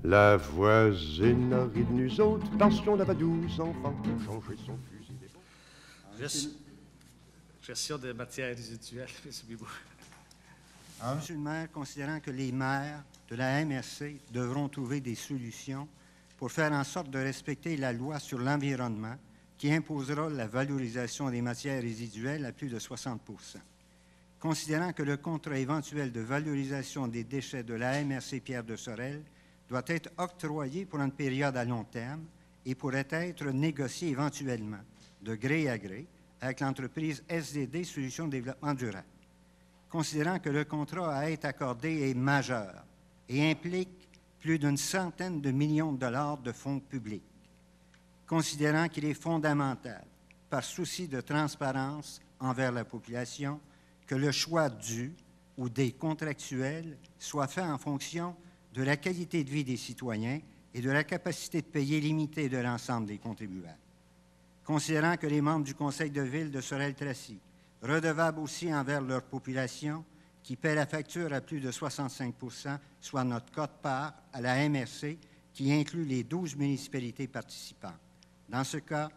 La voisine a ri de nous autres parce qu'on avait 12 enfants pour changer son fusil d'épaule. Gestion de matières résiduelles, M. Bibeau. Monsieur le maire, considérant que les maires de la MRC devront trouver des solutions pour faire en sorte de respecter la loi sur l'environnement qui imposera la valorisation des matières résiduelles à plus de 60 %. Considérant que le contrat éventuel de valorisation des déchets de la MRC Pierre de Sorel doit être octroyé pour une période à long terme et pourrait être négocié éventuellement, de gré à gré, avec l'entreprise SDD Solutions de développement durable. Considérant que le contrat à être accordé est majeur et implique plus d'une centaine de millions de dollars de fonds publics. Considérant qu'il est fondamental, par souci de transparence envers la population, que le choix du ou des contractuels soit fait en fonction de la qualité de vie des citoyens et de la capacité de payer limitée de l'ensemble des contribuables. Considérant que les membres du Conseil de ville de Sorel-Tracy, redevables aussi envers leur population, qui paie la facture à plus de 65 %, soit notre quote-part à la MRC, qui inclut les 12 municipalités participantes. Dans ce cas,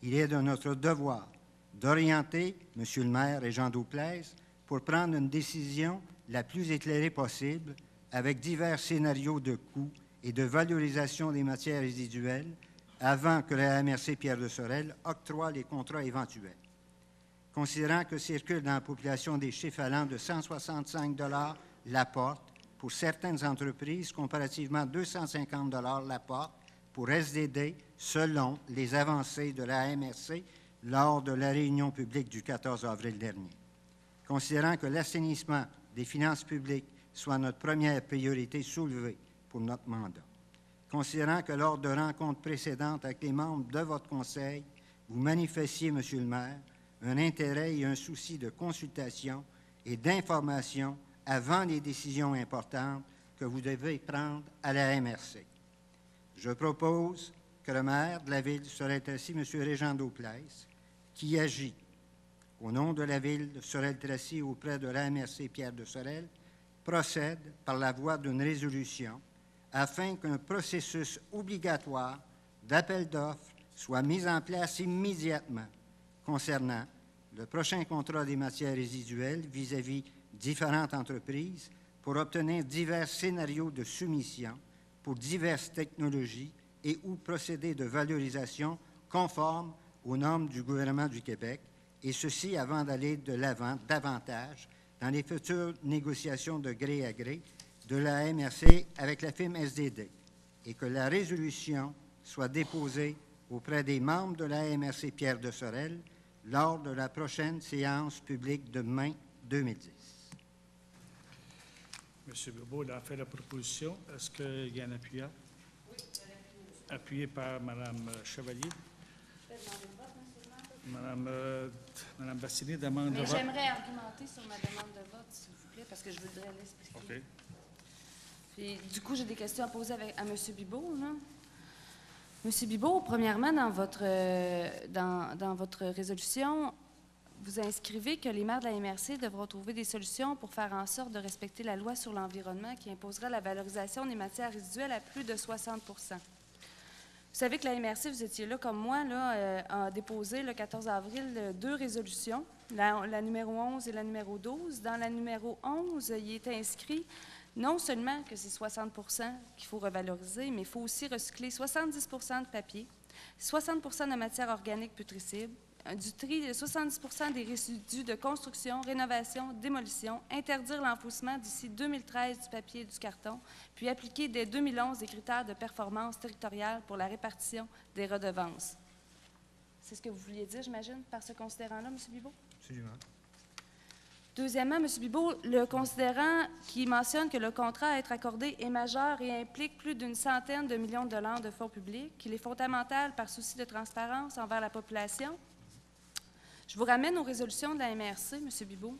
il est de notre devoir d'orienter M. le maire et Jean Dauplaise pour prendre une décision la plus éclairée possible avec divers scénarios de coûts et de valorisation des matières résiduelles avant que la MRC Pierre de Sorel octroie les contrats éventuels. Considérant que circulent dans la population des chiffres allant de 165 $ l'apport pour certaines entreprises, comparativement 250 $ l'apport pour SDD, selon les avancées de la MRC lors de la réunion publique du 14 avril dernier. Considérant que l'assainissement des finances publiques soit notre première priorité soulevée pour notre mandat. Considérant que lors de rencontres précédentes avec les membres de votre conseil, vous manifestiez, Monsieur le maire, un intérêt et un souci de consultation et d'information avant les décisions importantes que vous devez prendre à la MRC. Je propose que le maire de la ville de Sorel-Tracy, M. Régent Dauplaise, qui agit au nom de la ville de Sorel-Tracy auprès de la MRC Pierre de Sorel, procède par la voie d'une résolution afin qu'un processus obligatoire d'appel d'offres soit mis en place immédiatement concernant le prochain contrat des matières résiduelles vis-à-vis différentes entreprises pour obtenir divers scénarios de soumission pour diverses technologies et ou procédés de valorisation conformes aux normes du gouvernement du Québec, et ceci avant d'aller de l'avant davantage dans les futures négociations de gré à gré de la MRC avec la firme SDD, et que la résolution soit déposée auprès des membres de la MRC Pierre de Sorel lors de la prochaine séance publique de mai 2010. M. Bibeau a fait la proposition. Est-ce qu'il y a un appuyant? Oui, il y a un appuyé par Mme Chevalier. Je vais demander le vote, Mme Bassini demande le vote. Mais j'aimerais argumenter sur ma demande de vote, s'il vous plaît, parce que je voudrais l'expliquer. OK. Puis, du coup, j'ai des questions à poser à M. Bibeau. Là. M. Bibeau, premièrement, dans votre résolution, vous inscrivez que les maires de la MRC devront trouver des solutions pour faire en sorte de respecter la loi sur l'environnement qui imposera la valorisation des matières résiduelles à plus de 60 %. Vous savez que la MRC, vous étiez là comme moi, a déposé le 14 avril 2 résolutions, la numéro 11 et la numéro 12. Dans la numéro 11, il est inscrit non seulement que c'est 60 % qu'il faut revaloriser, mais il faut aussi recycler 70 % de papier, 60 % de matière organique putricible, du tri de 70 % des résidus de construction, rénovation, démolition, interdire l'enfouissement d'ici 2013 du papier et du carton, puis appliquer dès 2011 des critères de performance territoriale pour la répartition des redevances. C'est ce que vous vouliez dire, j'imagine, par ce considérant-là, M. Bibeau? Absolument. Deuxièmement, M. Bibeau, le considérant qui mentionne que le contrat à être accordé est majeur et implique plus d'une centaine de millions de dollars de fonds publics, qu'il est fondamental par souci de transparence envers la population. Je vous ramène aux résolutions de la MRC, M. Bibeau,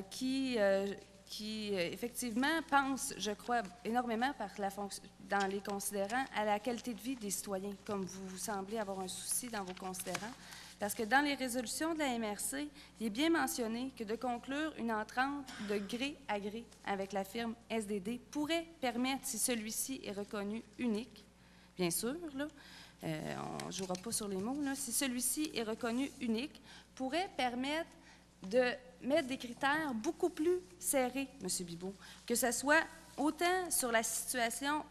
qui effectivement pense, je crois, énormément dans les considérants à la qualité de vie des citoyens, comme vous semblez avoir un souci dans vos considérants. parce que dans les résolutions de la MRC, il est bien mentionné que de conclure une entente de gré à gré avec la firme SDD pourrait permettre, si celui-ci est reconnu unique, bien sûr, là, on ne jouera pas sur les mots, là, si celui-ci est reconnu unique, pourrait permettre de mettre des critères beaucoup plus serrés, M. Bibeau, que ce soit autant sur la situation,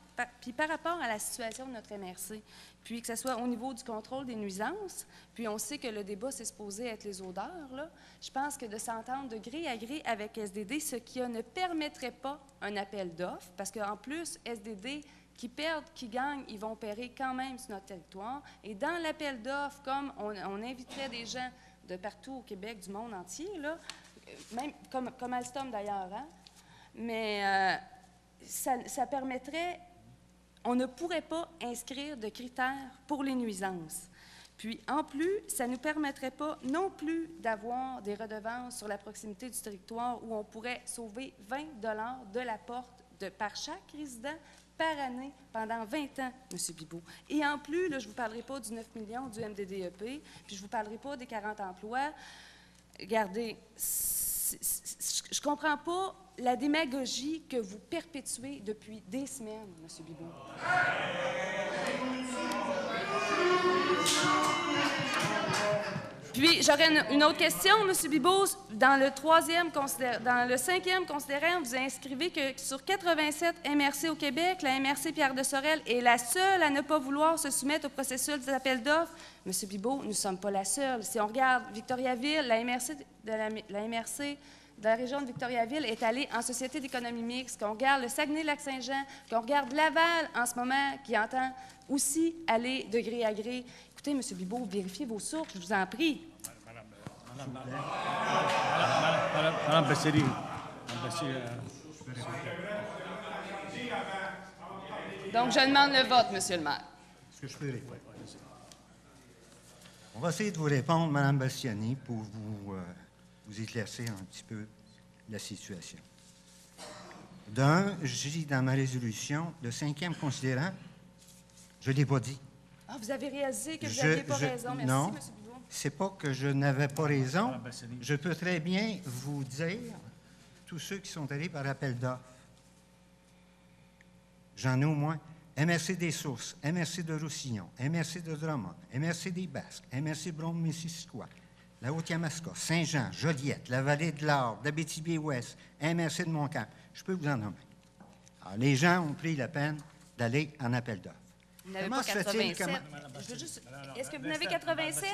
puis par rapport à la situation de notre MRC, puis que ce soit au niveau du contrôle des nuisances, puis on sait que le débat, c'est supposé être les odeurs, là. Je pense que de s'entendre de gré à gré avec SDD, ce qui ne permettrait pas un appel d'offres, parce qu'en plus, SDD, qui perdent, qui gagnent, ils vont opérer quand même sur notre territoire. Et dans l'appel d'offres, comme on inviterait des gens de partout au Québec, du monde entier, là, même comme Alstom d'ailleurs, hein? Mais ça permettrait, on ne pourrait pas inscrire de critères pour les nuisances. Puis, en plus, ça ne nous permettrait pas non plus d'avoir des redevances sur la proximité du territoire où on pourrait sauver 20 $ de la porte par chaque résident par année pendant 20 ans, M. Bibeau. Et en plus, là, je ne vous parlerai pas du 9 millions du MDDEP, puis je ne vous parlerai pas des 40 emplois. Regardez, je ne comprends pas la démagogie que vous perpétuez depuis des semaines, M. Bibeau. Puis, j'aurais une autre question, M. Bibeau. Dans le 5e considérant, vous inscrivez que sur 87 MRC au Québec, la MRC Pierre de Sorel est la seule à ne pas vouloir se soumettre au processus des appels d'offres. M. Bibeau, nous ne sommes pas la seule. Si on regarde Victoriaville, la MRC de la région de Victoriaville est allée en société d'économie mixte, qu'on regarde le Saguenay-Lac-Saint-Jean, qu'on regarde Laval en ce moment, qui entend aussi aller de gré à gré. Écoutez, M. Bibeau, vérifiez vos sources, je vous en prie. Madame Besseri. Donc, je demande le vote, M. le maire. Est-ce que je peux répondre? On va essayer de vous répondre, Mme Bastiani, pour vous éclaircir un petit peu la situation. D'un, je dis dans ma résolution, le 5e considérant, je ne l'ai pas dit. Ah, vous avez réalisé que vous n'aviez pas raison. Merci, non, M. Bibeau. c'est pas que je n'avais pas raison. Je peux très bien vous dire tous ceux qui sont allés par appel d'offres. J'en ai au moins MRC des Sources, MRC de Roussillon, MRC de Drummond, MRC des Basques, MRC Brome-Missisquoi, la Haute-Yamaska, Saint-Jean, Joliette, la Vallée de l'Or, d'Abitibi-Ouest, MRC de Montcalm. Je peux vous en nommer. Alors, les gens ont pris la peine d'aller en appel d'offres. Vous n'avez pas 87. Je veux juste... Est-ce que vous n'avez 87?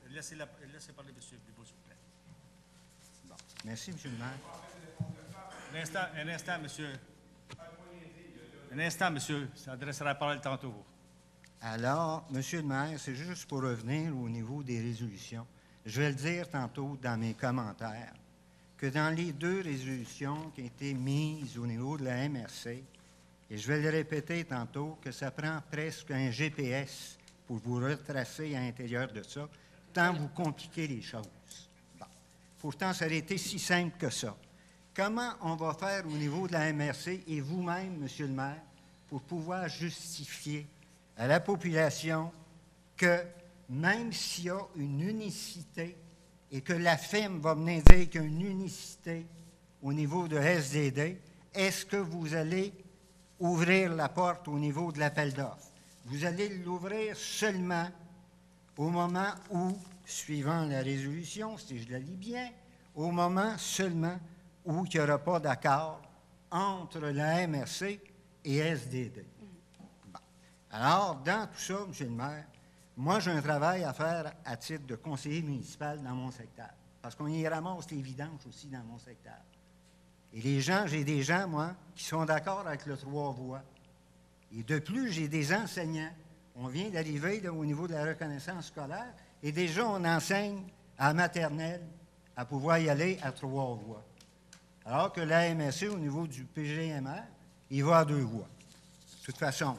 Laissez parler M. Bibeau, s'il vous plaît. Bon. Merci, M. le maire. Un instant, monsieur. Un instant, monsieur. Ça adressera la parole tantôt. Alors, M. le maire, c'est juste pour revenir au niveau des résolutions. Je vais le dire tantôt dans mes commentaires, que dans les 2 résolutions qui ont été mises au niveau de la MRC, et je vais le répéter tantôt, que ça prend presque un GPS pour vous retracer à l'intérieur de ça, tant vous compliquez les choses. Bon. Pourtant, ça aurait été si simple que ça. Comment on va faire au niveau de la MRC et vous-même, M. le maire, pour pouvoir justifier à la population que même s'il y a une unicité et que la firme va venir dire qu'il y a une unicité au niveau de SDD, est-ce que vous allez ouvrir la porte au niveau de l'appel d'offres? Vous allez l'ouvrir seulement au moment où, suivant la résolution, si je la lis bien, au moment seulement où il n'y aura pas d'accord entre la MRC et SDD. Bon. Alors, dans tout ça, M. le maire, moi, j'ai un travail à faire à titre de conseiller municipal dans mon secteur, parce qu'on y ramasse les vidanges aussi dans mon secteur. Et les gens, j'ai des gens, moi, qui sont d'accord avec le 3 voies. Et de plus, j'ai des enseignants. On vient d'arriver au niveau de la reconnaissance scolaire, et déjà, on enseigne à la maternelle à pouvoir y aller à 3 voies. Alors que la MSC, au niveau du PGMR, il va à 2 voies. De toute façon,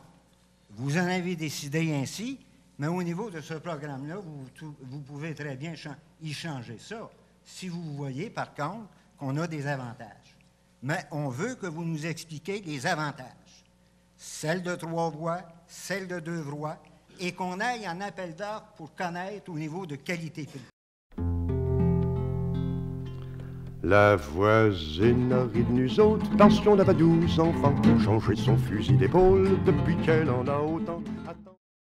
vous en avez décidé ainsi, mais au niveau de ce programme-là, vous pouvez très bien y changer ça. Si vous voyez, par contre, qu'on a des avantages. Mais on veut que vous nous expliquiez les avantages. Celle de 3 voies, celle de 2 voies, et qu'on aille en appel d'offres pour connaître au niveau de qualité prix. La voisine a ri de nous autres parce qu'on avait 12 enfants, changé son fusil d'épaule depuis qu'elle en a autant.